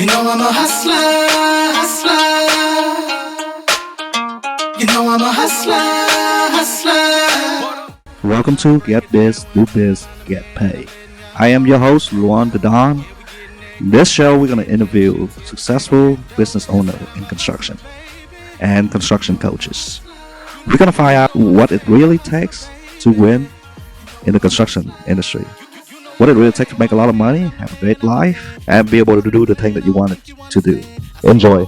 You know I'm a hustler, hustler. You know I'm a hustler, hustler. Welcome to Get Biz, Do Biz, Get Paid. I am your host, Luan Dadon. In this show, we're going to interview successful business owners in construction and construction coaches. We're going to find out what it really takes to win in the construction industry. What it really takes to make a lot of money, have a great life, and be able to do the thing that you wanted to do. Enjoy.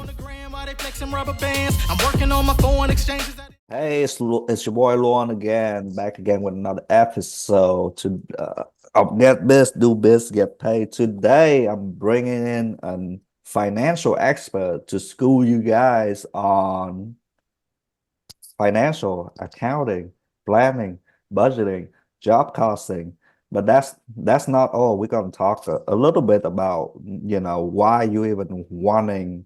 Hey, it's your boy Luan again, back again with another episode of Get Biz, Do Biz, Get Paid. Today, I'm bringing in a financial expert to school you guys on financial accounting, planning, budgeting, job costing. But that's not all. We're going to talk a little bit about, why you even wanting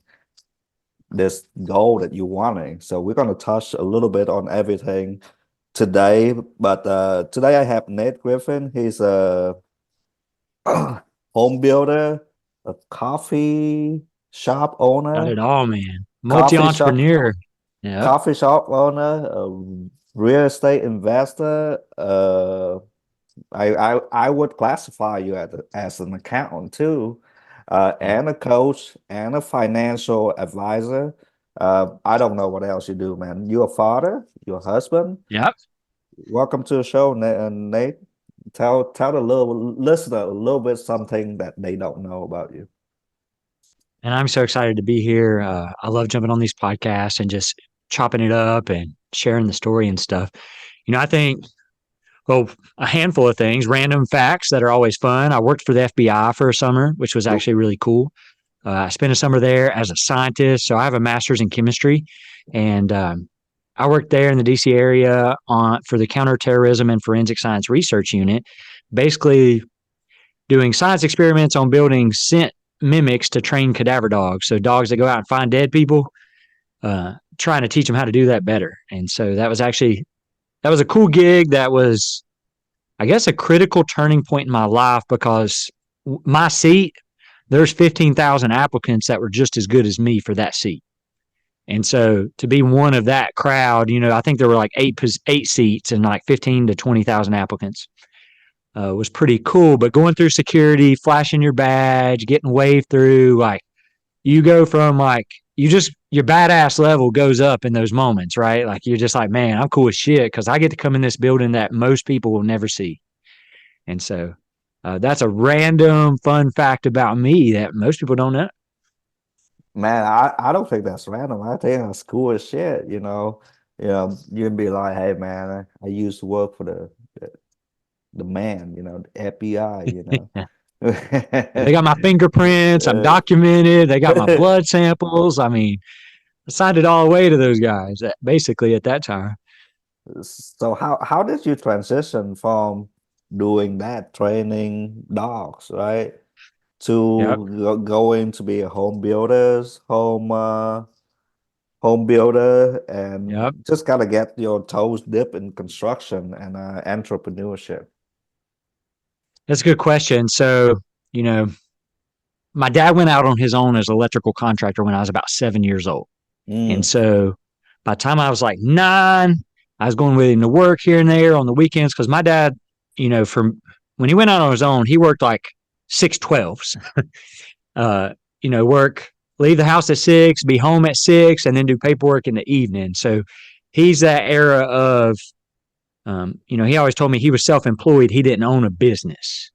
this goal that you're wanting. So we're going to touch a little bit on everything today. But today I have Nate Griffin. He's a home builder, a coffee shop owner. Got it all, man. Multi-entrepreneur. Yeah. Coffee shop owner, a real estate investor. I would classify you as an accountant too, and a coach and a financial advisor. I don't know what else you do, man. You're a father, you're a husband. Yep. Welcome to the show, Nate. Tell the listener a little bit something that they don't know about you. And I'm so excited to be here. I love jumping on these podcasts and just chopping it up and sharing the story and stuff. I think, a handful of things, random facts that are always fun. I worked for the FBI for a summer, which was actually really cool. I spent a summer there as a scientist. So I have a master's in chemistry, and I worked there in the DC area for the Counterterrorism and Forensic Science Research Unit, basically doing science experiments on building scent mimics to train cadaver dogs. So dogs that go out and find dead people, trying to teach them how to do that better. And so that was a cool gig. That was, I guess, a critical turning point in my life, because my seat, there's 15,000 applicants that were just as good as me for that seat. And so to be one of that crowd, I think there were like eight seats and like 15 to 20,000 applicants, was pretty cool. But going through security, flashing your badge, getting waved through, like you go from your badass level goes up in those moments, right? Like you're just like, man, I'm cool as shit because I get to come in this building that most people will never see. And so that's a random fun fact about me that most people don't know. Man, I don't think that's random. I think that's cool as shit. You can be like, hey man, I used to work for the man, the FBI, They got my fingerprints. I'm documented. They got my blood samples. I mean, I signed it all away to those guys, basically, at that time. So how did you transition from doing that, training dogs, right, to going to be a home builder, and just gotta get your toes dipped in construction and entrepreneurship? That's a good question. So, my dad went out on his own as an electrical contractor when I was about 7 years old. And so by the time I was like 9, I was going with him to work here and there on the weekends, because my dad, from when he went out on his own, he worked like 6/12s. Leave the house at 6, be home at 6, and then do paperwork in the evening. So he's that era of, he always told me he was self-employed. He didn't own a business.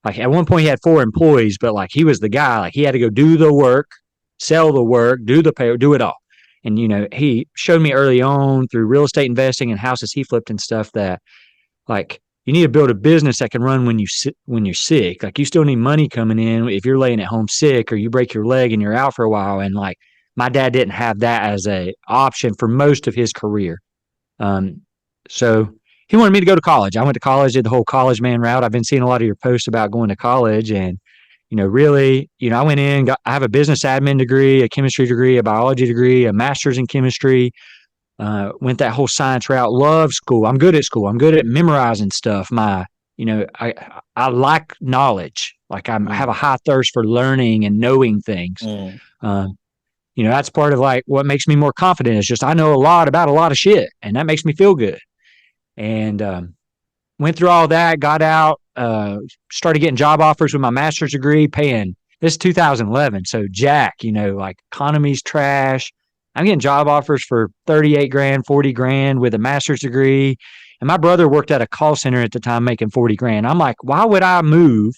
Like at one point he had 4 employees, but like he was the guy, like he had to go do the work, sell the work, do the pay, do it all. And, he showed me early on through real estate investing and houses he flipped and stuff that like you need to build a business that can run when you're sick. Like you still need money coming in if you're laying at home sick or you break your leg and you're out for a while. And like my dad didn't have that as a option for most of his career. So he wanted me to go to college. I went to college, did the whole college man route. I've been seeing a lot of your posts about going to college, and really, I went in, I have a business admin degree, a chemistry degree, a biology degree, a master's in chemistry, went that whole science route, love school. I'm good at school. I'm good at memorizing stuff. My I like knowledge. Like I have a high thirst for learning and knowing things. That's part of like what makes me more confident is just I know a lot about a lot of shit, and that makes me feel good. And went through all that, got out, started getting job offers with my master's degree, paying this is 2011. So Jack, like economy's trash. I'm getting job offers for 38 grand, 40 grand with a master's degree. And my brother worked at a call center at the time making 40 grand. I'm like, why would I move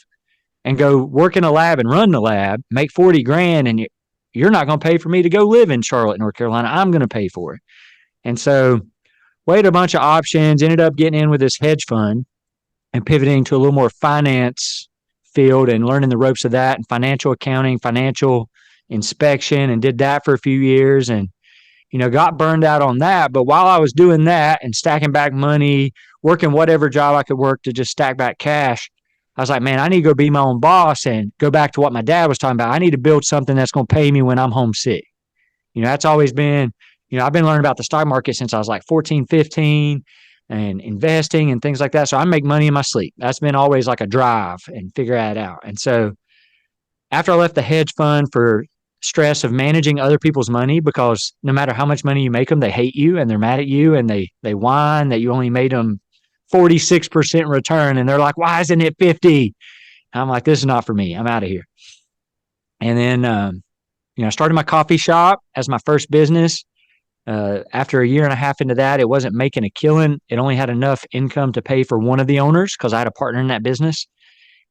and go work in a lab and run the lab, make 40 grand, and you're not going to pay for me to go live in Charlotte, North Carolina. I'm going to pay for it. And so weighed a bunch of options, ended up getting in with this hedge fund and pivoting to a little more finance field and learning the ropes of that and financial accounting, financial inspection, and did that for a few years and, got burned out on that. But while I was doing that and stacking back money, working whatever job I could work to just stack back cash, I was like, man, I need to go be my own boss and go back to what my dad was talking about. I need to build something that's going to pay me when I'm homesick. That's always been, I've been learning about the stock market since I was like 14, 15 and investing and things like that. So I make money in my sleep. That's been always like a drive and figure that out. And so after I left the hedge fund for stress of managing other people's money, because no matter how much money you make them, they hate you and they're mad at you and they whine that you only made them 46% return. And they're like, why isn't it 50? I'm like, this is not for me. I'm out of here. And then, I started my coffee shop as my first business. After a year and a half into that, it wasn't making a killing. It only had enough income to pay for one of the owners because I had a partner in that business.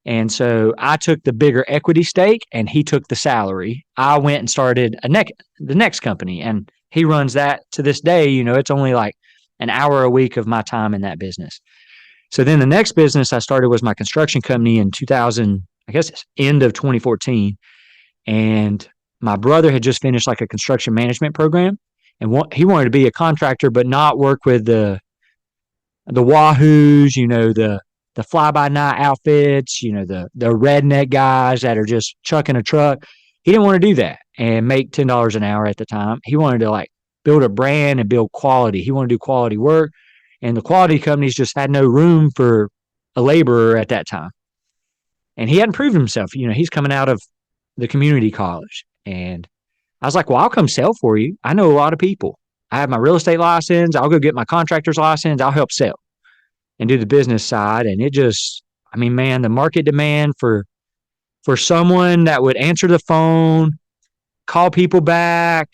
And so I took the bigger equity stake and he took the salary. I went and started the next company, and he runs that to this day. It's only like an hour a week of my time in that business. So then the next business I started was my construction company in 2000, I guess it's end of 2014. And my brother had just finished like a construction management program, and he wanted to be a contractor, but not work with the wahoos, the fly-by-night outfits, the redneck guys that are just chucking a truck. He didn't want to do that and make $10 an hour at the time. He wanted to like build a brand and build quality. He wanted to do quality work, and the quality companies just had no room for a laborer at that time. And he hadn't proved himself. He's coming out of the community college, and I was like, well, I'll come sell for you. I know a lot of people. I have my real estate license. I'll go get my contractor's license. I'll help sell and do the business side. And it just, man, the market demand for someone that would answer the phone, call people back.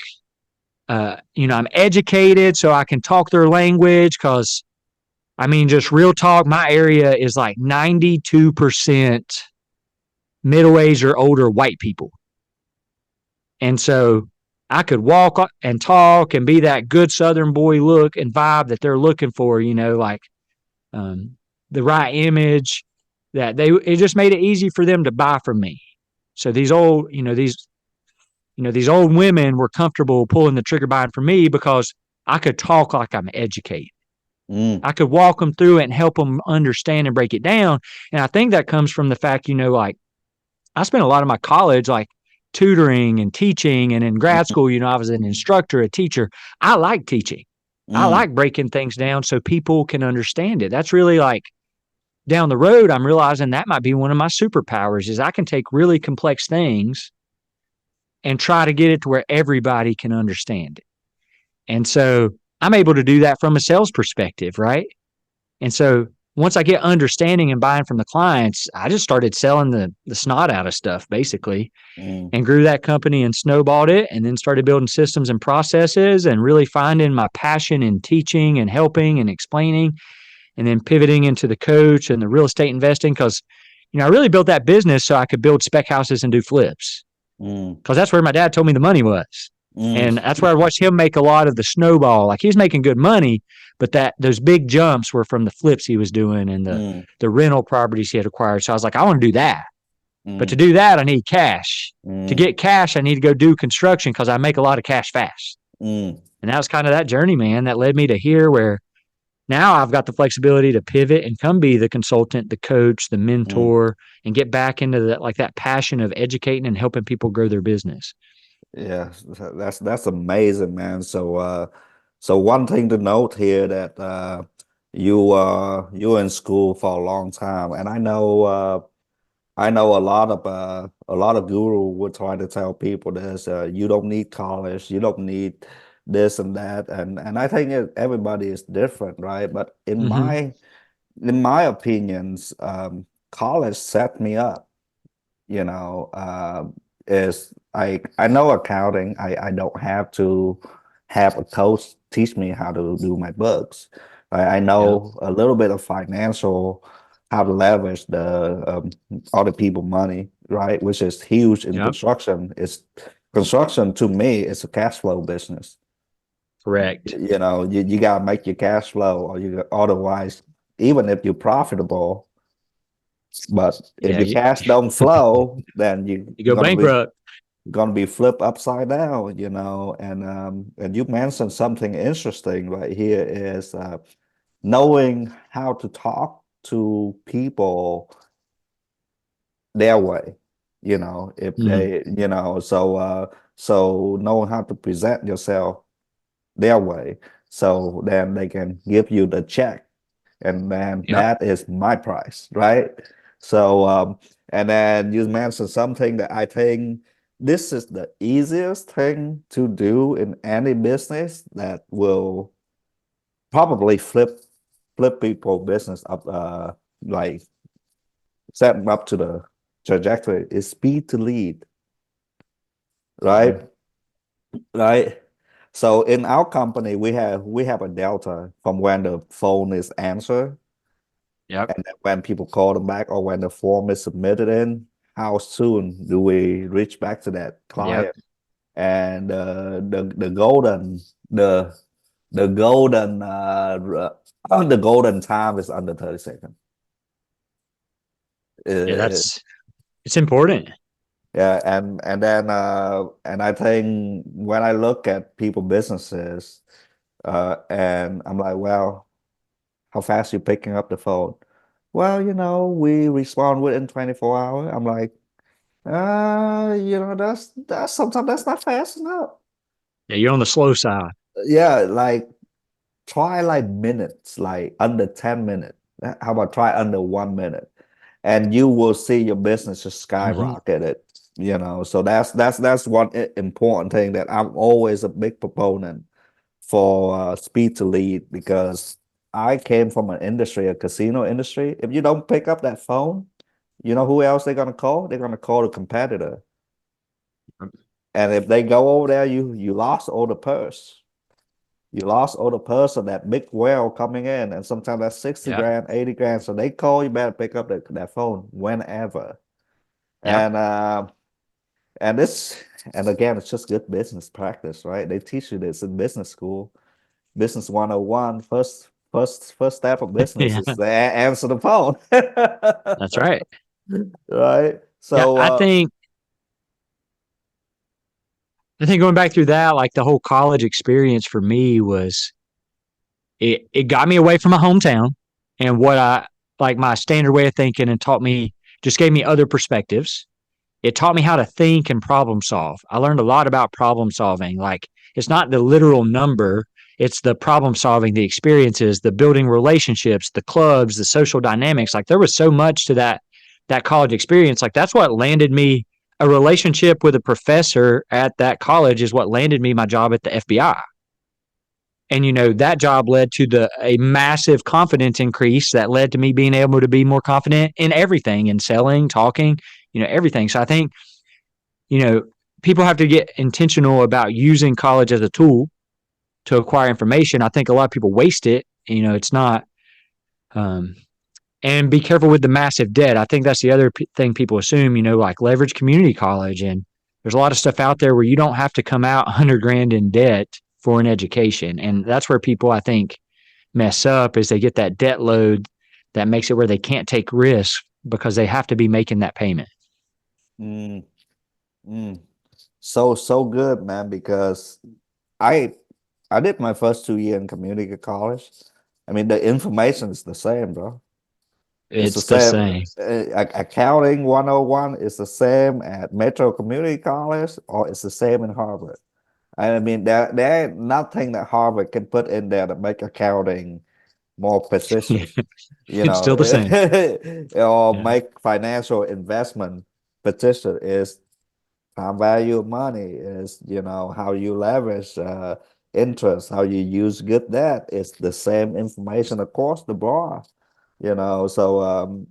I'm educated, so I can talk their language because, just real talk, my area is like 92% middle-aged or older white people. And so I could walk and talk and be that good Southern boy look and vibe that they're looking for, the right image that it just made it easy for them to buy from me. So these old, these old women were comfortable pulling the trigger buying from me because I could talk like I'm educated. I could walk them through it and help them understand and break it down. And I think that comes from the fact, like I spent a lot of my college, like tutoring and teaching, and in grad school, I was an instructor, a teacher. I like teaching. I like breaking things down so people can understand it. That's really like down the road, I'm realizing that might be one of my superpowers is I can take really complex things and try to get it to where everybody can understand it. And so I'm able to do that from a sales perspective, right? And so once I get understanding and buying from the clients, I just started selling the snot out of stuff, basically, and grew that company and snowballed it, and then started building systems and processes and really finding my passion in teaching and helping and explaining, and then pivoting into the coach and the real estate investing because, I really built that business so I could build spec houses and do flips because that's where my dad told me the money was. And that's where I watched him make a lot of the snowball. Like he's making good money, but those big jumps were from the flips he was doing and the rental properties he had acquired. So I was like, I want to do that. But to do that, I need cash. To get cash, I need to go do construction because I make a lot of cash fast. And that was kind of that journey, man, that led me to here where now I've got the flexibility to pivot and come be the consultant, the coach, the mentor, and get back into that passion of educating and helping people grow their business. Yeah, that's amazing, man. So one thing to note here that you in school for a long time, and I know a lot of guru would try to tell people this, you don't need college, you don't need this and that, and I think everybody is different, right? But Hmm. in my opinions, college set me up, you know, is I know accounting. I don't have to have a coach teach me how to do my books. I Yep. know a little bit of financial, how to leverage the other people money, right? Which is huge in Yep. construction. It's construction to me, it's a cash flow business. Correct. You know, you gotta make your cash flow, or you otherwise, even if you're profitable, but if Yeah. your cash don't flow, then You you're go bankrupt. gonna be flipped upside down, you know. And you mentioned something interesting right here is knowing how to talk to people their way, you know, if Mhm. they, you know, so knowing how to present yourself their way, so then they can give you the check, and then Yep. that is my price, right? So and then you mentioned something that I think this is the easiest thing to do in any business that will probably flip people business up, like set them up to the trajectory, is speed to lead, right? Mhm. Right. So in our company, we have a delta from when the phone is answered, Yep. and then when people call them back, or when the form is submitted in, how soon do we reach back to that Yep. client? And the golden the golden the golden time is under 30 seconds. Yeah. Uh, It's important. yeah, and then and I think when I look at people businesses, and I'm like, well, how fast you picking up the phone? Well, you know, we respond within 24 hours. I'm like, you know, that's sometimes that's not fast enough. Yeah. You're on the slow side. Yeah, like try like minutes, like under 10 minutes. How about try under 1 minute? And you will see your business just Mhm. skyrocket it, you know. So that's one important thing that I'm always a big proponent for, speed to lead, because I came from an industry, a casino industry. If you don't pick up that phone, you know who else they're gonna call? They're gonna call the competitor. And if they go over there, you lost all the purse. You lost all the purse of that big whale coming in, and sometimes that's 60 Yep. grand, 80 grand. So they call, you better pick up that phone whenever. Yep. And and this and again, it's just good business practice, right? They teach you this in business school. Business 101, first step of business Yeah. is to answer the phone. That's right. Right? Yeah. So I think going back through that, like the whole college experience for me was it got me away from my hometown and what I like my standard way of thinking and taught me just gave me other perspectives. It taught me how to think and problem solve. I learned a lot about problem solving. Like it's not the literal number, it's the problem solving, the experiences, the building relationships, the clubs, the social dynamics. Like there was so much to that college experience. Like that's what landed me a relationship with a professor at that college is what landed me my job at the FBI. And that job led to the a massive confidence increase that led to me being able to be more confident in everything, in selling, talking, everything. So I think you know, people have to get intentional about using college as a tool to acquire information. I think a lot of people waste it. It's not, um, and be careful with the massive debt. I think that's the other thing people assume, like leverage community college. And there's a lot of stuff out there where you don't have to come out 100 grand in debt for an education. And that's where people, I think, mess up is they get that debt load that makes it where they can't take risks because they have to be making that payment. mm, mm. So good, man, because I I did my first 2 year in community college. I mean, the information is the same, bro. It's the It's the same. same. Accounting 101 is the same at Metro Community College, or it's the same in Harvard. I mean, there ain't nothing that Harvard can put in there to make accounting more precision, It's still the same. or Yeah. make financial investment precision is time value of money, is how you leverage interest, how you use good debt. It's the same information across the board, so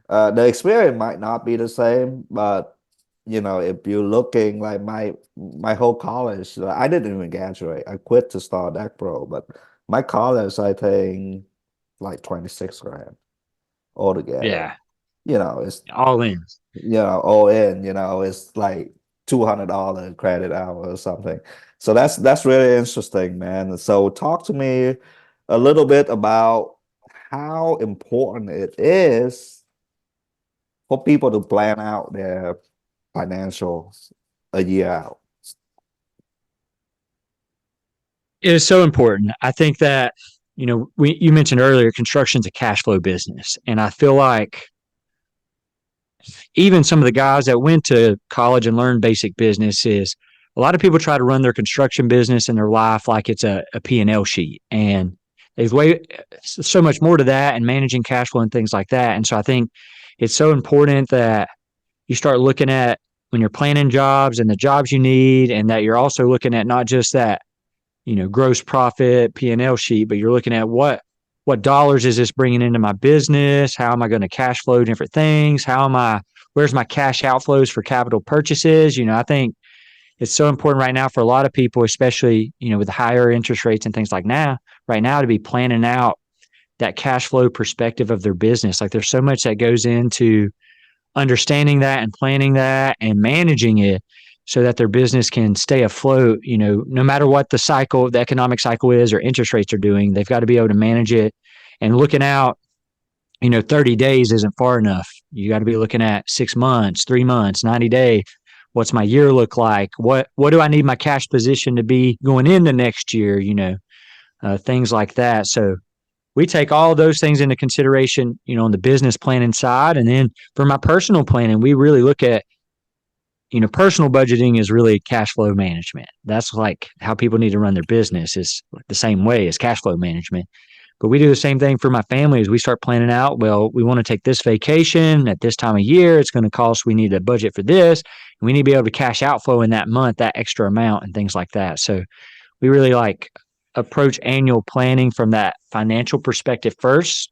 the experience might not be the same, but if you're looking like my whole college, like, I didn't even graduate. I quit to start ExCo, but my college, I think like 26 grand altogether. Yeah. It's All in. all in, it's like $200 credit hour or something. So that's really interesting, man. So talk to me a little bit about how important it is for people to plan out their financials a year out. It is so important. I think that, you mentioned earlier, construction's a cash flow business. And I feel like even some of the guys that went to college and learned basic business is a lot of people try to run their construction business in their life like it's a P&L sheet. And there's so much more to that and managing cash flow and things like that. And so I think it's so important that you start looking at when you're planning jobs and the jobs you need, and that you're also looking at not just that, gross profit P&L sheet, but you're looking at what dollars is this bringing into my business? How am I going to cash flow different things? Where's my cash outflows for capital purchases? I think it's so important right now for a lot of people, especially, with higher interest rates and things like right now, to be planning out that cash flow perspective of their business. Like there's so much that goes into understanding that and planning that and managing it so that their business can stay afloat, no matter what the economic cycle is or interest rates are doing. They've got to be able to manage it, and looking out, 30 days isn't far enough. You got to be looking at 6 months, 3 months, 90 days. What's my year look like? What do I need my cash position to be going into next year? Things like that. So we take all those things into consideration, on the business planning side. And then for my personal planning, we really look at, personal budgeting is really cash flow management. That's like how people need to run their business, is the same way as cash flow management. But we do the same thing for my family as we start planning out. Well, we want to take this vacation at this time of year. It's going to cost, we need a budget for this. And we need to be able to cash outflow in that month, that extra amount and things like that. So we really approach annual planning from that financial perspective first,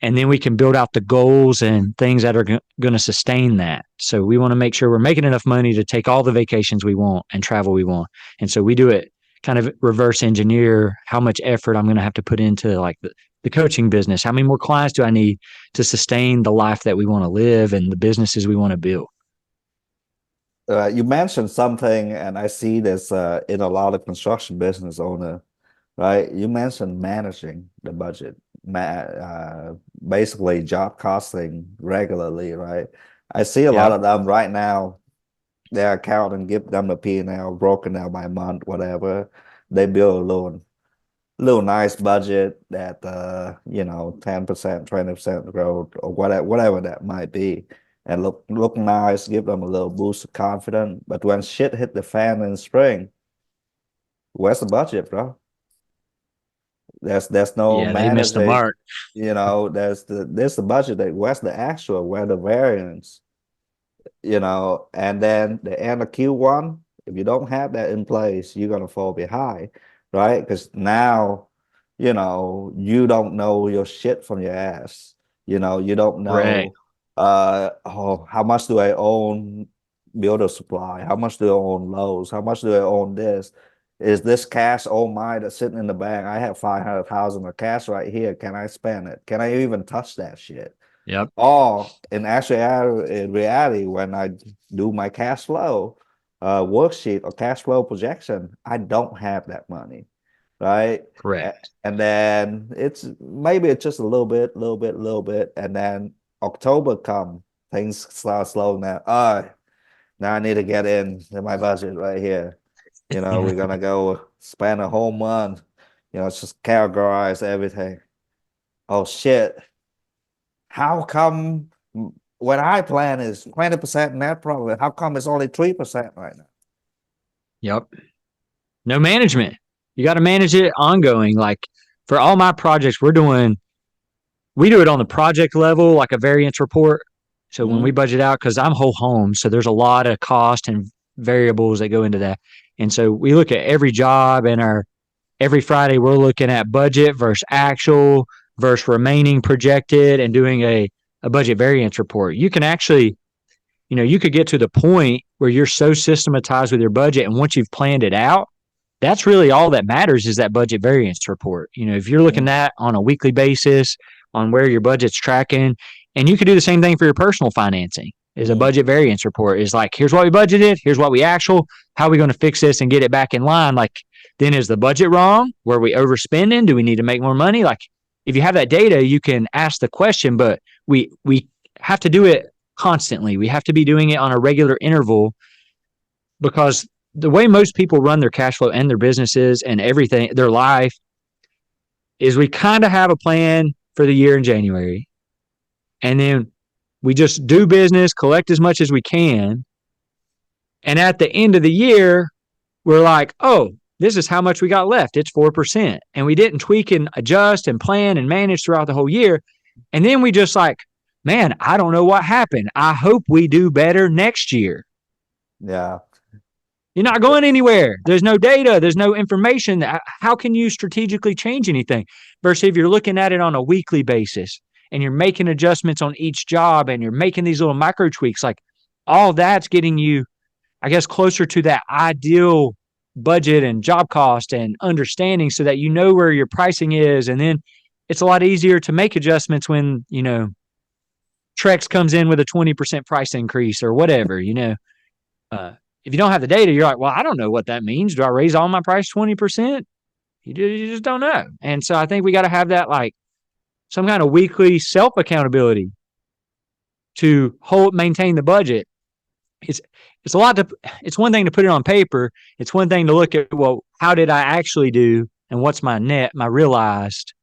and then we can build out the goals and things that are going to sustain that. So we want to make sure we're making enough money to take all the vacations we want and travel we want. And so we do it kind of reverse engineer how much effort I'm going to have to put into like the coaching business. How many more clients do I need to sustain the life that we want to live and the businesses we want to build? You mentioned something, and I see this in a lot of construction business owner, right? You mentioned managing the budget, basically job costing regularly, right? I see a lot of them right now. Their accountant give them a P&L broken down by month, whatever. They build a little nice budget that 10%, 20% growth or whatever that might be, and look nice, give them a little boost of confidence. But when shit hit the fan in spring, where's the budget, bro? There's no Yeah, they missed the managing, mark. there's the budget, that where's the actual, where the variance, and then the end of Q1, if you don't have that in place, you're gonna fall behind, right? Because now, you don't know your shit from your ass. You don't Correct. know how much do I own builder supply? How much do I own Lowe's? How much do I own this? Is this cash all mine that's sitting in the bank? I have 500,000 of cash right here. Can I spend it? Can I even touch that shit? Yep. Or in reality, when I do my cash flow worksheet or cash flow projection, I don't have that money, right? Correct. And then it's just a little bit, and then October come, things start slowing down. Now I need to get in my budget right here. We're gonna go spend a whole month, just categorize everything. Oh shit. How come when I plan is 20% net profit, how come it's only 3% right now? Yep. No management. You got to manage it ongoing. Like for all my projects, we do it on the project level, like a variance report. So when we budget out, because I'm whole home, so there's a lot of cost and variables that go into that. And so we look at every job, and every Friday we're looking at budget versus actual versus remaining projected, and doing a budget variance report. You can actually, you could get to the point where you're so systematized with your budget, and once you've planned it out, that's really all that matters is that budget variance report. If you're looking at on a weekly basis on where your budget's tracking, and you could do the same thing for your personal financing, is a budget variance report is like, here's what we budgeted, here's what we actual, how are we going to fix this and get it back in line? Like, then is the budget wrong? Were we overspending? Do we need to make more money? Like, if you have that data, you can ask the question, but we have to do it constantly. We have to be doing it on a regular interval, because the way most people run their cash flow and their businesses and everything, their life, is we kind of have a plan for the year in January, and then we just do business, collect as much as we can. And at the end of the year, we're like, oh, this is how much we got left. It's 4%. And we didn't tweak and adjust and plan and manage throughout the whole year. And then we just like, man, I don't know what happened. I hope we do better next year. Yeah. You're not going anywhere. There's no data. There's no information. How can you strategically change anything? Versus if you're looking at it on a weekly basis and you're making adjustments on each job and you're making these little micro tweaks, like all that's getting you, I guess, closer to that ideal budget and job cost and understanding, so that you know where your pricing is. And then it's a lot easier to make adjustments when, Trex comes in with a 20% price increase or whatever, if you don't have the data, you're like, well, I don't know what that means. Do I raise all my price 20%? You just don't know. And so I think we got to have that, like, some kind of weekly self accountability to maintain the budget. It's one thing to put it on paper. It's one thing to look at, well, how did I actually do, and what's my net, my realized,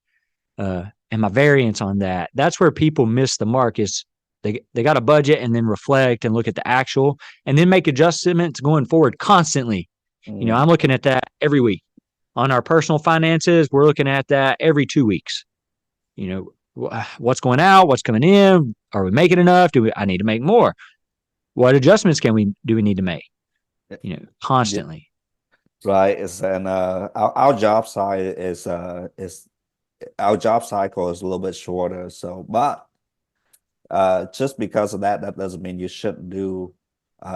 and my variance on that. That's where people miss the mark. Is they got a budget and then reflect and look at the actual, and then make adjustments going forward constantly. I'm looking at that every week. On our personal finances, we're looking at that every 2 weeks. What's going out, what's coming in, are we making enough? I need to make more? What adjustments do we need to make? Constantly. Right. And our job side is our job cycle is a little bit shorter. So, but just because of that doesn't mean you shouldn't do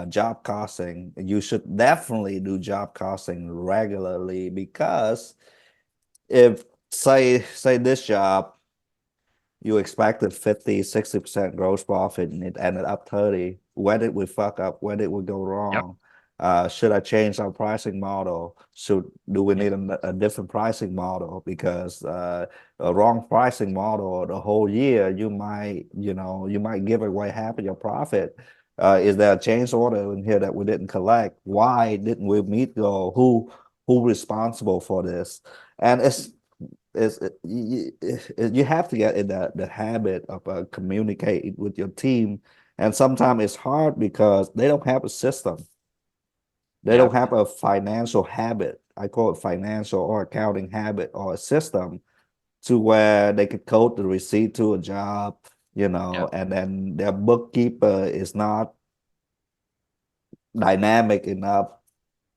job costing. You should definitely do job costing regularly, because if say this job, you expected 50-60% gross profit and it ended up 30. Where did we fuck up? Where did we go wrong? Should I change our pricing model? Do we need a different pricing model? Because a wrong pricing model the whole year, you might give away half of your profit. Is there a change order in here that we didn't collect? Why didn't we meet goal? Who responsible for this? And you have to get in the habit of communicating with your team. And sometimes it's hard because they don't have a system. They don't have a financial habit. I call it financial or accounting habit or a system to where they could code the receipt to a job, and then their bookkeeper is not dynamic enough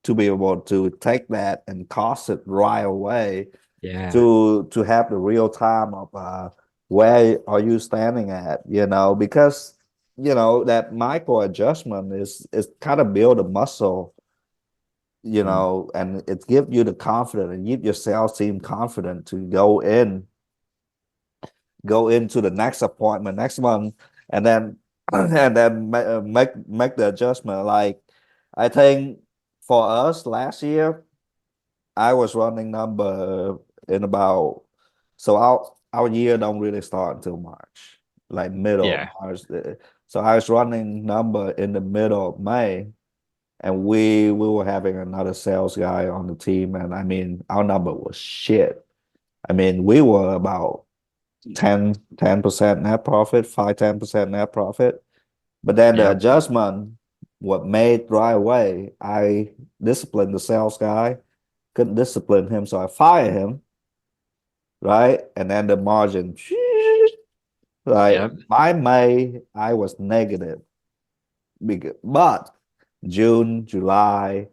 to be able to take that and cost it right away. To have the real time of where are you standing at, because that micro adjustment is kind of build a muscle, and it gives you the confidence and give your sales team confident to go into the next appointment next month, and then make the adjustment. Like, I think for us last year, I was running number in about, so our year don't really start until March, like middle of March. So I was running number in the middle of May, and we were having another sales guy on the team, and I mean, our number was shit. I mean, we were about 10% net profit, 5-10% net profit. But then the adjustment, what made right away, I disciplined the sales guy, couldn't discipline him, so I fired him. right? And then the margin, right? Yep. By May, I was negative. But June, July,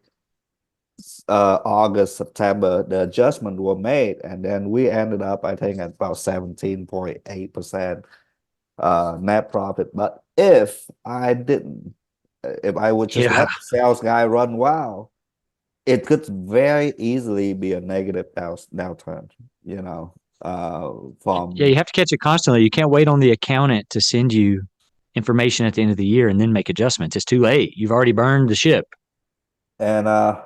August, September, the adjustment were made, and then we ended up, I think, at about 17.8% net profit. But if I would just Yeah. let the sales guy run wild, it could very easily be a negative downturn, you know, Yeah, you from have to catch it constantly. You can't wait on the accountant to send you information at the end of the year and then make adjustments. It's too late. You've already burned the ship. and uh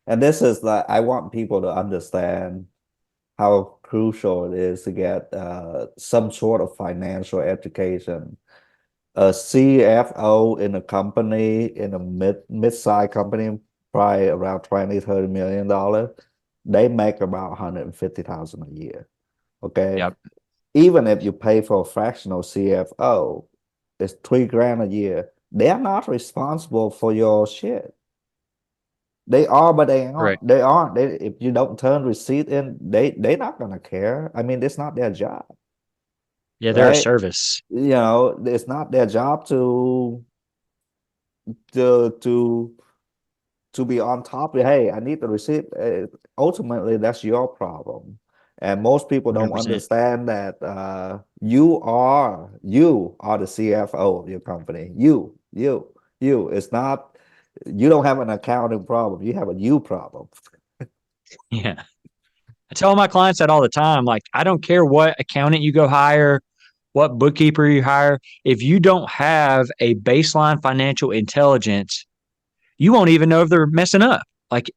and this is like I want people to understand how crucial it is to get some sort of financial education. A CFO in a company, in a mid-sized company, probably around 20-30 million dollars, they make about 150,000 a year. Okay. Yep. Even if you pay for a fractional CFO, it's 3 grand a year. They're not responsible for your shit. They are, but they aren't. Correct. They aren't. If you don't turn receipt in, they're not gonna care. I mean, it's not their job, Yeah, they're a right? service. You know, it's not their job to to to be on top of, hey, I need the receipt. Ultimately, that's your problem. And most people don't 100%. understand that you are the CFO of your company. You. It's not, you don't have an accounting problem. You have a you problem. Yeah. I tell my clients that all the time. Like, I don't care what accountant you go hire, what bookkeeper you hire. If you don't have a baseline financial intelligence, you won't even know if they're messing up. Like,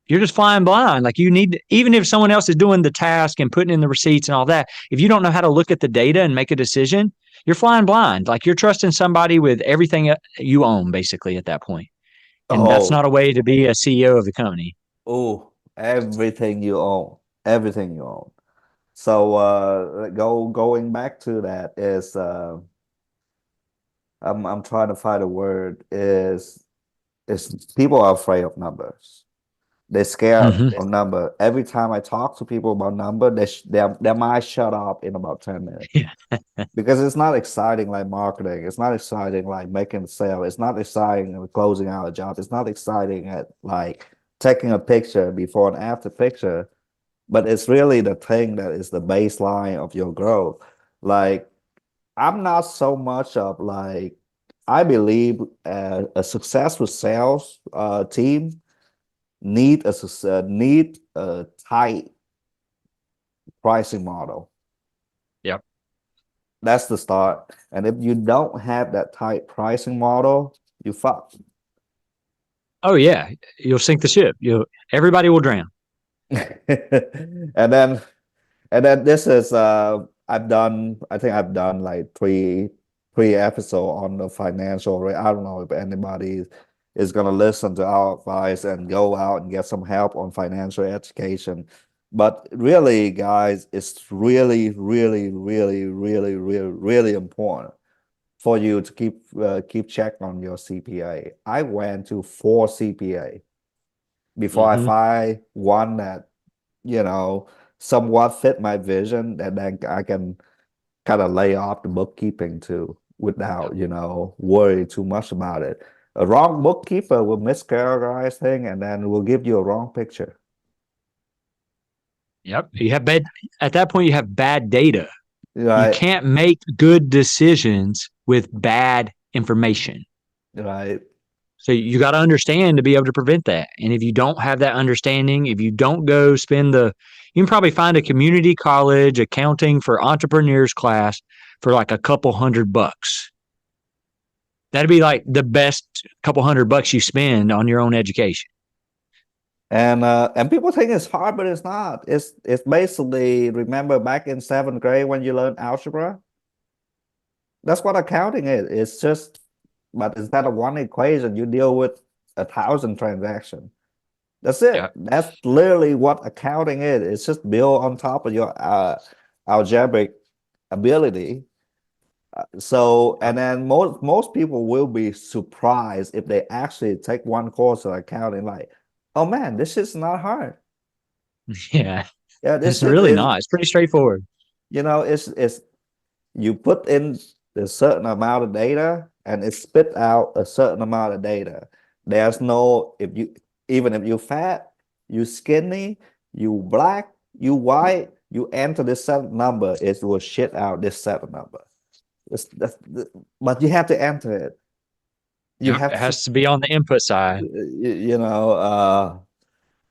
you're just flying blind. Like, you need, even if someone else is doing the task and putting in the receipts and all that, if you don't know how to look at the data and make a decision, you're flying blind. Like, you're trusting somebody with everything you own, basically, at that point. And that's Oh, not a way to be a CEO of the company. oh, everything you own, everything you own. So going back to that is I'm trying to find a word is people are afraid of numbers. They're scared Mm-hmm. of number. Every time I talk to people about number, their mind shut off in about 10 minutes Yeah. because it's not exciting like marketing. It's not exciting like making a sale. It's not exciting like closing out a job. It's not exciting at like taking a picture before and after picture, but it's really the thing that is the baseline of your growth. Like I'm not so much of like I believe a successful sales team need a tight pricing model. Yep. That's the start. And if you don't have that tight pricing model, you fuck. Oh yeah, you'll sink the ship. You everybody will drown. And then And then this is I think I've done like three episode on the financial rate. I don't know if anybody is gonna listen to our advice and go out and get some help on financial education. But really, guys, it's really, really, really, really, really, really important for you to keep check on your CPA. I went to 4 CPA before I Mm-hmm. find one that you know, somewhat fit my vision, and then I can kind of lay off the bookkeeping too Yep. without, worry too much about it. A wrong bookkeeper will mischaracterize thing and then will give you a wrong picture. Yep. You have bad at that point you have bad data. You Right, can't make good decisions with bad information. right. So you got to understand to be able to prevent that. And if you don't have that understanding, if you don't go spend you can probably find a community college accounting for entrepreneurs class for like a couple $100. That'd be like the best couple $100 you spend on your own education. And people think it's hard, but it's not. It's basically remember back in seventh grade when you learned algebra? That's what accounting is. It's just, but instead of one equation, you deal with 1,000 transactions. That's Yeah. it. That's literally what accounting is. It's just built on top of your algebraic ability. So, and then most people will be surprised if they actually take one course of accounting, like, oh man, this is not hard. Yeah. Yeah, this It's shit really is, not. It's pretty straightforward. it's you put in a certain amount of data and it spit out a certain amount of data. There's no, if you, even if you fat, you skinny, you black, you white, you enter this set number, it will shit out this set number. But you have to enter it. You Yep. have It to, has to be on the input side. you know,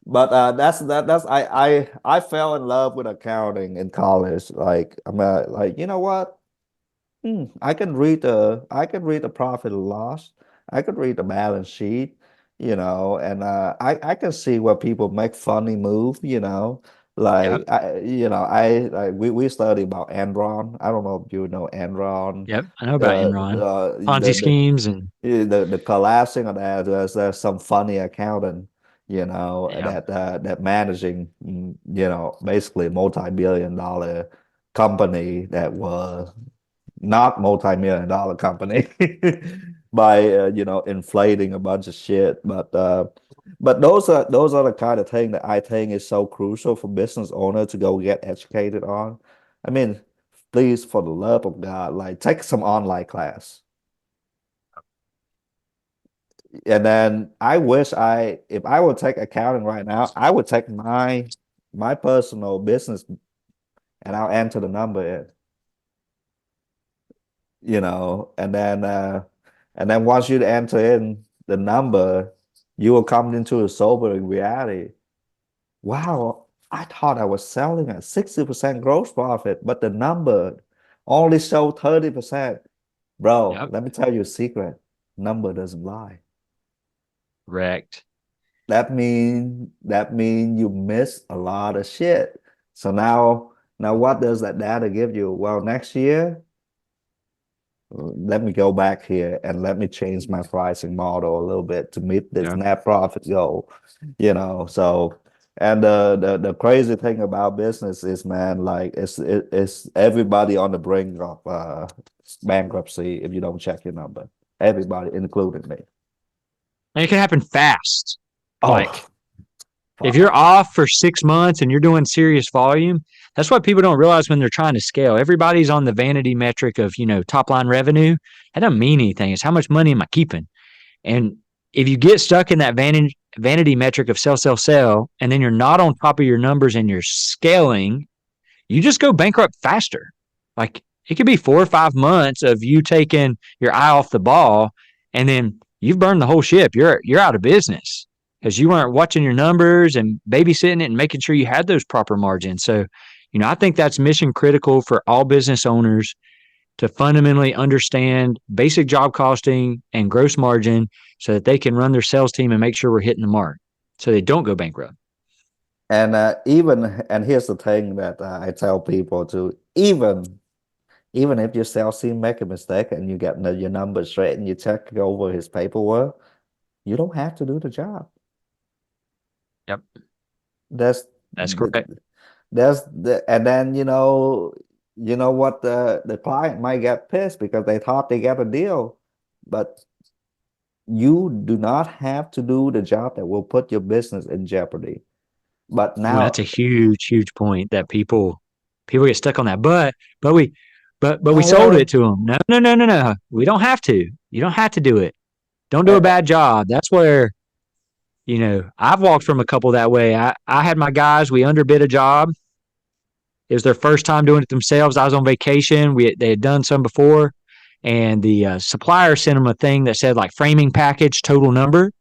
but that's I fell in love with accounting in college. Like I'm like, you know what? I can read the profit and loss. I could read the balance sheet, and I can see where people make funny move, Yep. we study about Enron. I don't know if you know Enron, Yep. I know about the Enron, the Ponzi the schemes, and the collapsing of that. There's some funny accountant, yeah. that managing, basically multi-billion dollar company that was not multi-million dollar company by inflating a bunch of shit. But those are the kind of thing that I think is so crucial for business owner to go get educated on. I mean, please, for the love of God, like take some online class. And then I wish if I would take accounting right now, I would take my personal business and I'll enter the number in, and then once you enter in the number, you will come into a sobering reality. Wow, I thought I was selling at 60% gross profit, but the number only showed 30%. Bro, Yep. let me tell you a secret. Number doesn't lie. Wrecked. That mean you miss a lot of shit. So now what does that data give you? Well, next year, let me go back here and let me change my pricing model a little bit to meet this Yep. net profit goal. So and the crazy thing about business is, man, like it's everybody on the brink of bankruptcy if you don't check your number. Everybody, including me. And it can happen fast. Like Oh, if fuck. you're off for 6 months and you're doing serious volume, that's what people don't realize when they're trying to scale. Everybody's on the vanity metric of, top line revenue. That doesn't mean anything. It's how much money am I keeping? And if you get stuck in that vanity metric of sell, sell, sell, and then you're not on top of your numbers and you're scaling, you just go bankrupt faster. Like it could be 4 or 5 months of you taking your eye off the ball, and then you've burned the whole ship. You're out of business because you weren't watching your numbers and babysitting it and making sure you had those proper margins. So, I think that's mission critical for all business owners to fundamentally understand basic job costing and gross margin so that they can run their sales team and make sure we're hitting the mark so they don't go bankrupt. And here's the thing that I tell people to, even if your sales team make a mistake and you get your numbers straight and you check over his paperwork, you don't have to do the job. Yep. That's That's correct. and then what, the client might get pissed because they thought they got a deal, but you do not have to do the job that will put your business in jeopardy. But Ooh, that's now, a huge, huge point that people get stuck on that. But we sold uh, it to them. No, no, no, no, no. We don't have to. You don't have to do it. Don't do a uh, bad job. That's where, I've walked from a couple that way. I had my guys, we underbid a job. It was their first time doing it themselves. I was on vacation. They had done some before, and the supplier sent them a thing that said like framing package total number.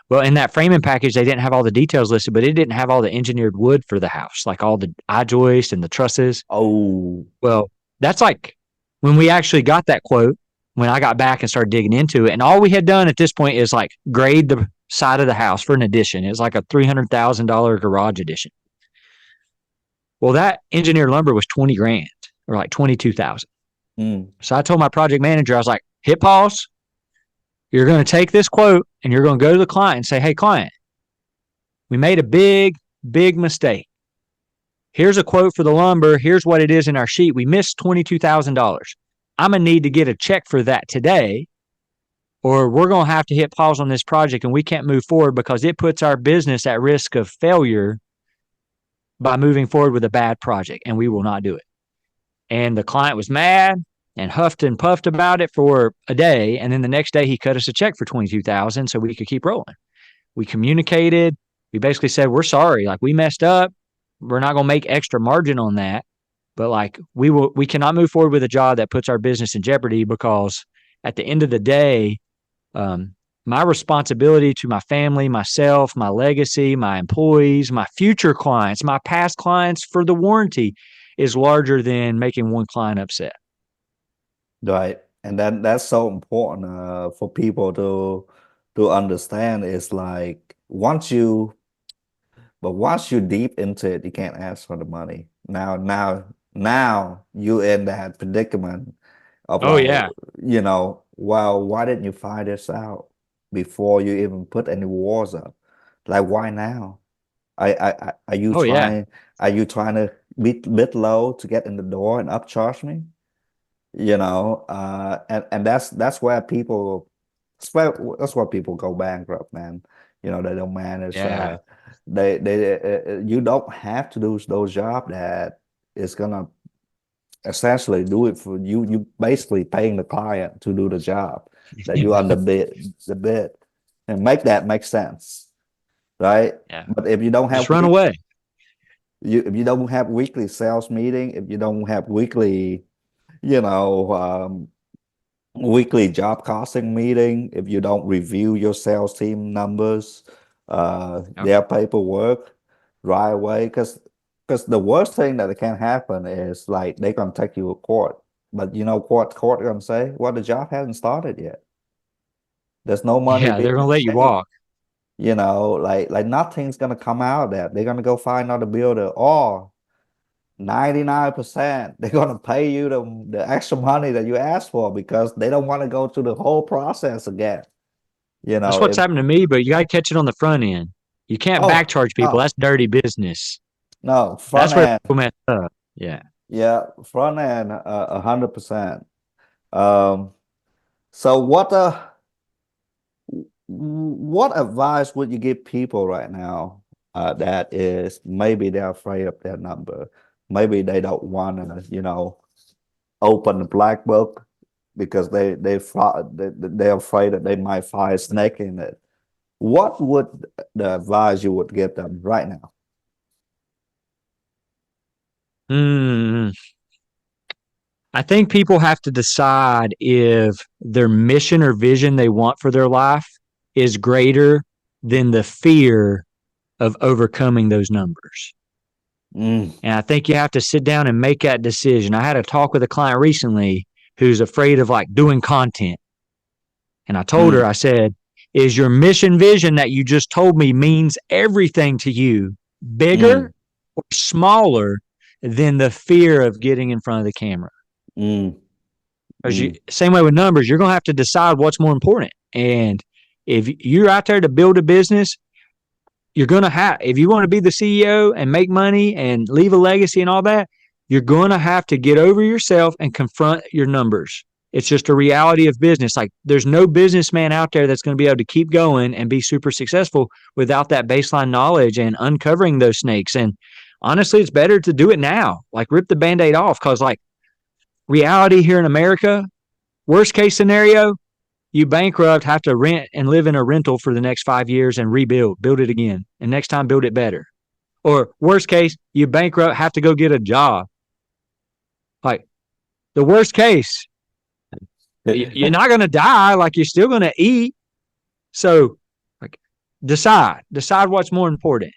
Well, in that framing package, they didn't have all the details listed, but it didn't have all the engineered wood for the house, like all the eye joist and the trusses. oh, Well, that's like when we actually got that quote, when I got back and started digging into it. And all we had done at this point is like grade the side of the house for an addition. It was like a $300,000 garage addition. Well, that engineered lumber was 20 grand or like 22,000. So I told my project manager, I was like, hit pause. You're going to take this quote and you're going to go to the client and say, hey, client, we made a big, big mistake. Here's a quote for the lumber. Here's what it is in our sheet. We missed $22,000. I'm going to need to get a check for that today, or we're going to have to hit pause on this project and we can't move forward because it puts our business at risk of failure by moving forward with a bad project, and we will not do it. And the client was mad and huffed and puffed about it for a day. And then the next day he cut us a check for $22,000 so we could keep rolling. We communicated. We basically said, we're sorry. Like, we messed up. We're not going to make extra margin on that. But like, we cannot move forward with a job that puts our business in jeopardy, because at the end of the day, my responsibility to my family, myself, my legacy, my employees, my future clients, my past clients for the warranty is larger than making one client upset. Right. And that's so important for people to understand. Is like, once you're deep into it, you can't ask for the money. Now you in that predicament of Oh, like, yeah. well, why didn't you find this out before you even put any walls up? Like, why now? Are you Oh, yeah. trying to bit low to get in the door and upcharge me? And that's where people that's where people go bankrupt, man. They don't manage. Yeah. They You don't have to do those jobs that is gonna essentially do it for you. You basically paying the client to do the job that you underbid the bid, and make that make sense, right? Yeah. But if you don't have Just run away. if you don't have weekly sales meeting, if you don't have weekly, you know, weekly job costing meeting, if you don't review your sales team numbers, Yep. their paperwork right away, because the worst thing that can happen is like they're gonna take you to court, but court gonna say, well, the job hasn't started yet. There's no money Yeah. being They're going to let you paid. walk. Like nothing's gonna come out of that. They're gonna go find another builder, or 99% they're gonna pay you the extra money that you asked for, because they don't want to go through the whole process again. That's what's If happened to me, but you got to catch it on the front end. You can't back Oh, charge people. no, That's dirty business. no, front That's where end. people mess up. Yeah. Yeah, front end, 100%. Um, so what advice would you give people right now, that is maybe they're afraid of their number, maybe they don't want to, open the black book because they're afraid that they might find a snake in it. What would the advice you would give them right now? Mm, I think people have to decide if their mission or vision they want for their life is greater than the fear of overcoming those numbers. Mm, And I think you have to sit down and make that decision. I had a talk with a client recently who's afraid of like doing content. And I told her, mm, I said, is your mission vision that you just told me means everything to you bigger mm, or smaller than the fear of getting in front of the camera? mm, Because mm, same way with numbers, you're going to have to decide what's more important. And if you're out there to build a business, you're going to have, if you want to be the CEO and make money and leave a legacy and all that, you're going to have to get over yourself and confront your numbers. It's just a reality of business. Like, there's no businessman out there that's going to be able to keep going and be super successful without that baseline knowledge and uncovering those snakes. And honestly, it's better to do it now. Like, rip the Band-Aid off, because like, reality here in America, worst case scenario, you bankrupt, have to rent and live in a rental for the next 5 years and build it again. And next time, build it better. Or worst case, you bankrupt, have to go get a job. Like, the worst case, you're not going to die. Like, you're still going to eat. So like, decide what's more important.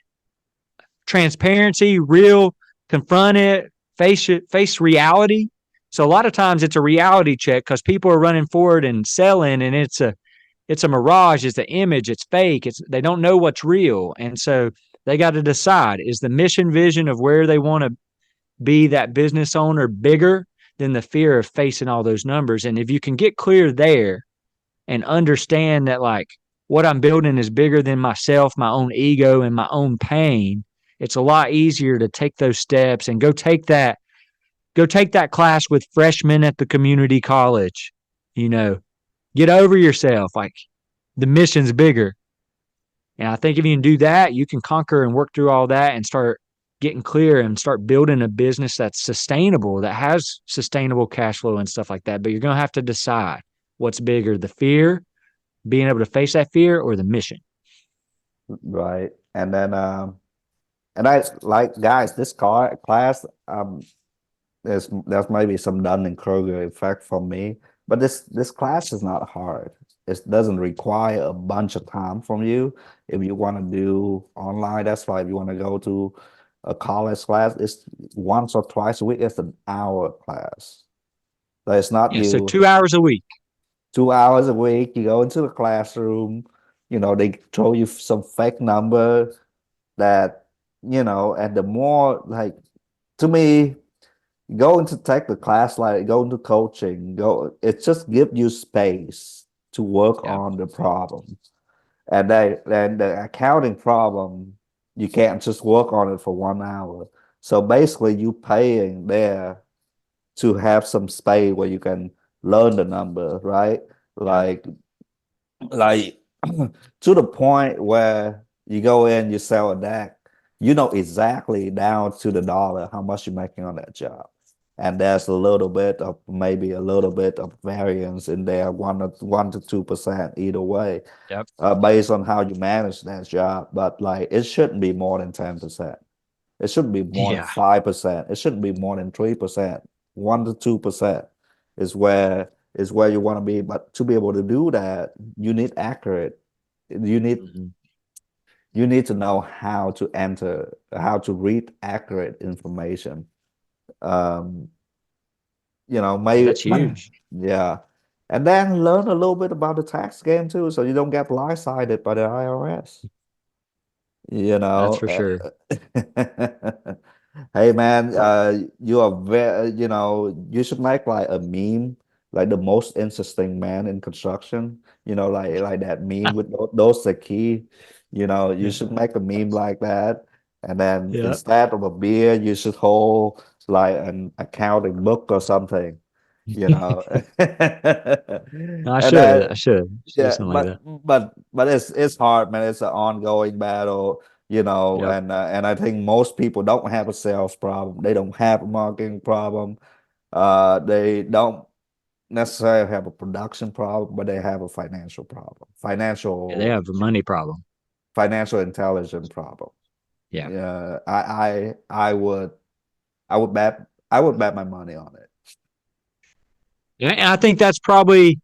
Transparency, real, confront it, face reality. So a lot of times it's a reality check, because people are running forward and selling, and it's a mirage, it's an image, it's fake, they don't know what's real. And so they got to decide, is the mission vision of where they want to be, that business owner, bigger than the fear of facing all those numbers? And if you can get clear there and understand that like what I'm building is bigger than myself, my own ego and my own pain, it's a lot easier to take those steps and go take that class with freshmen at the community college. Get over yourself. Like, the mission's bigger. And I think if you can do that, you can conquer and work through all that and start getting clear and start building a business that's sustainable, that has sustainable cash flow and stuff like that. But you're going to have to decide what's bigger, the fear, being able to face that fear, or the mission. Right. And then and I like, guys, this class, there's maybe some Dunning-Kruger effect for me, but this class is not hard. It doesn't require a bunch of time from you. If you want to do online, that's fine. If you want to go to a college class, it's once or twice a week. It's an hour class. So it's not Yeah, so you 2 hours a week. 2 hours a week. You go into the classroom, they throw you some fake number that, and the more, like, to me, going to take the class, like going to coaching, it just gives you space to work Yeah. on the problem. And the accounting problem, you can't just work on it for 1 hour. So basically you paying there to have some space where you can learn the number, right? Like to the point where you go in, you sell a deck, you know exactly down to the dollar how much you're making on that job. And there's maybe a little bit of variance in there, 1 to 2% either way, Yep. based on how you manage that job. But like, it shouldn't be more than 10%. It shouldn't be more than Yeah. 5%. It shouldn't be more than 3%. 1 to 2% is where you want to be. But to be able to do that, you need accurate. You need Mhm. you need to know how to read accurate information. Um, Yeah, maybe that's huge. yeah. And then learn a little bit about the tax game too, so you don't get blindsided by the IRS. That's for sure. Hey man, you are very, you should make like a meme, like the most interesting man in construction, like that meme with those the key, you should make a meme like that. And then Yeah. instead of a beer, you should hold like an accounting book or something, you know. No, I And should. then I should. Should do yeah, something like but that. but it's hard, man. It's an ongoing battle, Yep. and I think most people don't have a sales problem. They don't have a marketing problem. They don't necessarily have a production problem, but they have a financial problem, Yeah, they have a money problem. financial intelligence problem. Yeah. Yeah, I would bet my money on it. Yeah, and I think that's probably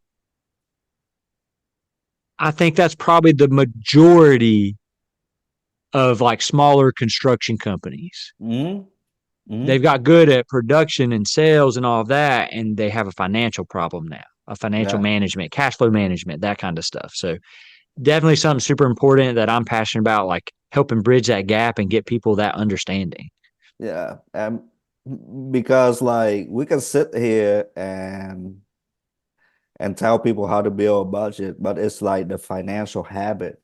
the majority of like smaller construction companies. Hmm. Hmm. They've got good at production and sales and all of that, and they have a financial problem now, a financial Yeah, management, cash flow management, that kind of stuff. So definitely something super important that I'm passionate about, like helping bridge that gap and get people that understanding. yeah, because like we can sit here and tell people how to build a budget, but it's like the financial habit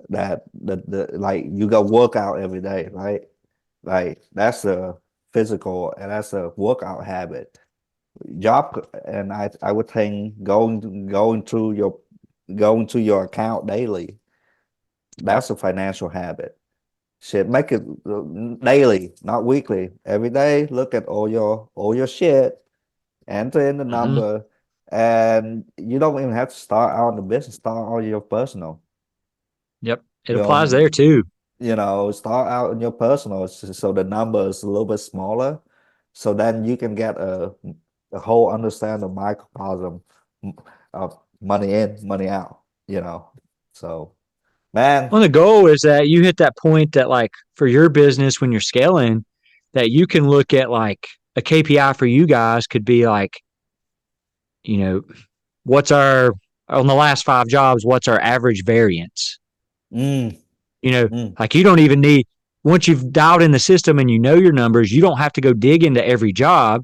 that the like you go work out every day, right? Like that's a physical and that's a workout habit. Job and I would think going to your account daily, Yep. that's a financial habit. Shit, make it daily, not weekly. Every day, look at all your shit, enter in the Hmm. number, and you don't even have to start out in the business. Start out your personal. Yep. It applies Your, there too. start out in your personal, so the number is a little bit smaller. So then you can get a whole understand of microcosm of money in, money out. So man, Well, the goal is that you hit that point that, like, for your business when you're scaling, that you can look at like a KPI for you guys could be like, you know, what's our, on the last 5 jobs, what's our average variance? mm, You know, mm, like you don't even need, once you've dialed in the system and you know your numbers, you don't have to go dig into every job.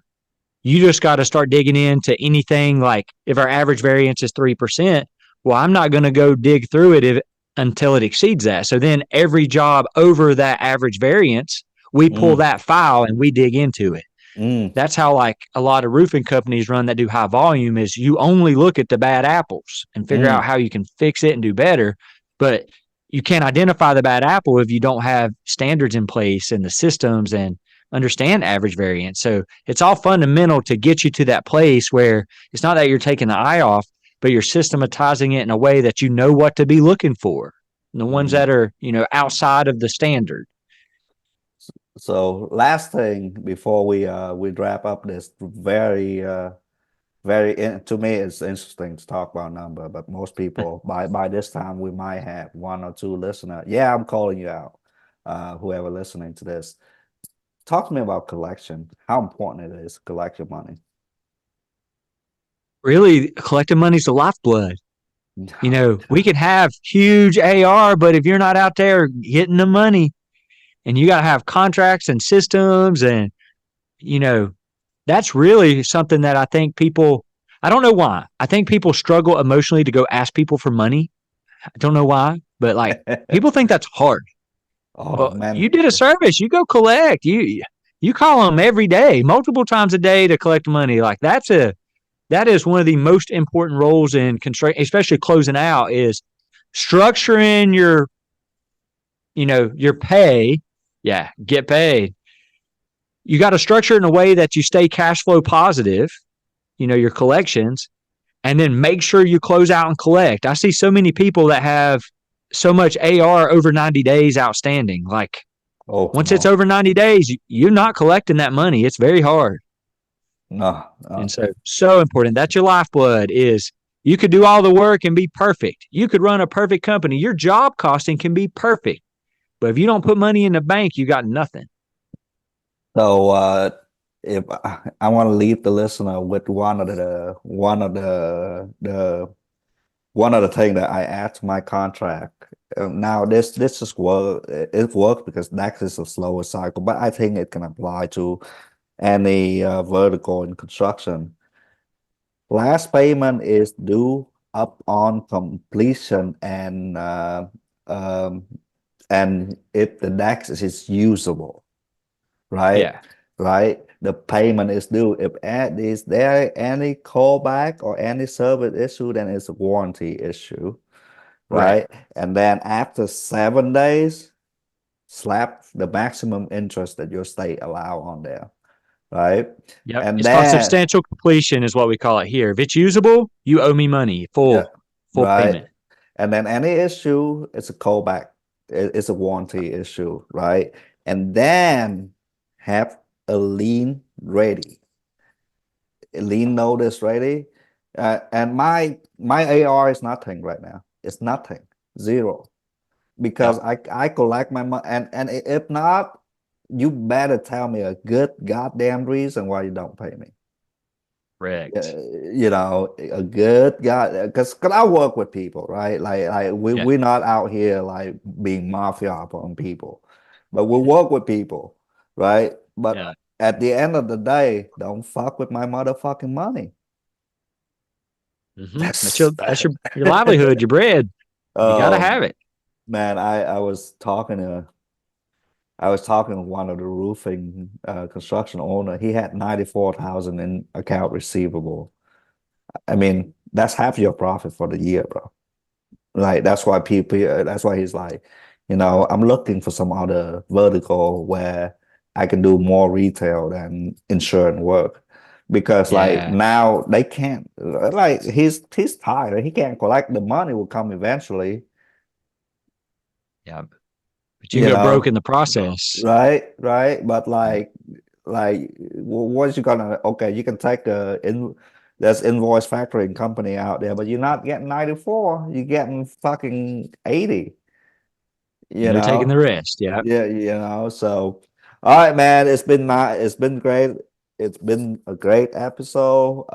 You just got to start digging into anything. Like if our average variance is 3%, well, I'm not going to go dig through it until it exceeds that. So then every job over that average variance, we pull mm, that file and we dig into it. mm, That's how like a lot of roofing companies run that do high volume, is you only look at the bad apples and figure out mm, how you can fix it and do better. But you can't identify the bad apple if you don't have standards in place and the systems and understand average variance. So it's all fundamental to get you to that place where it's not that you're taking the eye off, but you're systematizing it in a way that you know what to be looking for. The ones that are, outside of the standard. So last thing before we wrap up this to me it's interesting to talk about number, but most people by this time we might have one or two listeners. Yeah, I'm calling you out. Whoever listening to this, talk to me about collection. How important it is to collect your money. Really, collecting money's the lifeblood. We could have huge AR, but if you're not out there getting the money, and you got to have contracts and systems, and that's really something that I think people, I don't know why. I think people struggle emotionally to go ask people for money. I don't know why, but like people think that's hard. Oh man, you did a service, you go collect. You call them every day, multiple times a day to collect money. Like that is one of the most important roles in construction, especially closing out, is structuring your pay. Yeah, get paid. You got to structure it in a way that you stay cash flow positive, your collections, and then make sure you close out and collect. I see so many people that have so much AR over 90 days outstanding. Like once it's over 90 days, you're not collecting that money. It's very hard. No. And so important. That's your lifeblood. Is you could do all the work and be perfect. You could run a perfect company. Your job costing can be perfect. But if you don't put money in the bank, you got nothing. So if I want to leave the listener with one of the thing that I add to my contract. Now this is it works because next is a slower cycle, but I think it can apply to any vertical in construction. Last payment is due upon completion, and if the next is usable, right? Yeah. Right. The payment is due. If is there any callback or any service issue, then it's a warranty issue, right? And then after 7 days, slap the maximum interest that your state allow on there, right? Yep. And It's called then substantial completion is what we call it here. If it's usable, you owe me money, full right. payment. And then any issue, it's a callback. It's a warranty issue, right? And then have a lien ready, a lien notice ready. And my AR is nothing right now. It's nothing, zero, because I collect my money. And if not, you better tell me a good goddamn reason why you don't pay me. Correct. A good guy, because I work with people, right? Like we're not out here like being mafia on people, but we work with people, right? But at the end of the day, don't fuck with my motherfucking money. Mm-hmm. That's your livelihood, your bread. You gotta have it. Man, I was talking to one of the roofing construction owner. He had 94,000 in account receivable. I mean, that's half your profit for the year, bro. Like that's why he's like, I'm looking for some other vertical where I can do more retail than insurance work. Because like now they can't, like he's tired. He can't collect, the money will come eventually. Yeah. But you go broke in the process. Right. But like what's you gonna, okay, you can take there's invoice factoring company out there, but you're not getting 94, you're getting fucking 80. They're taking the risk. Yeah. So all right, man, it's been great. It's been a great episode.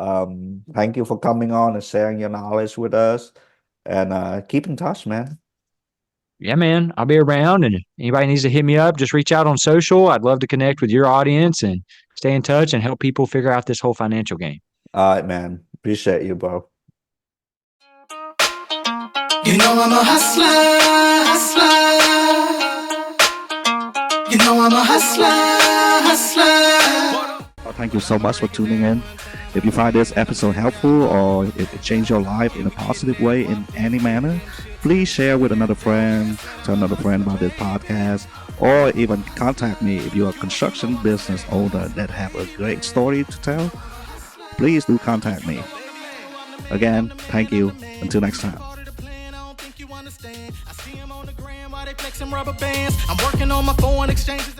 Thank you for coming on and sharing your knowledge with us, and keep in touch, man. Yeah, man, I'll be around, and if anybody needs to hit me up, just reach out on social. I'd love to connect with your audience and stay in touch and help people figure out this whole financial game. All right, man. Appreciate you, bro. I'm a hustler. I'm a hustler. Thank you so much for tuning in. If you find this episode helpful or if it changed your life in a positive way in any manner, please share with another friend, tell another friend about this podcast, or even contact me if you're a construction business owner that have a great story to tell. Please do contact me. Again, thank you. Until next time. I'm working on my foreign exchanges.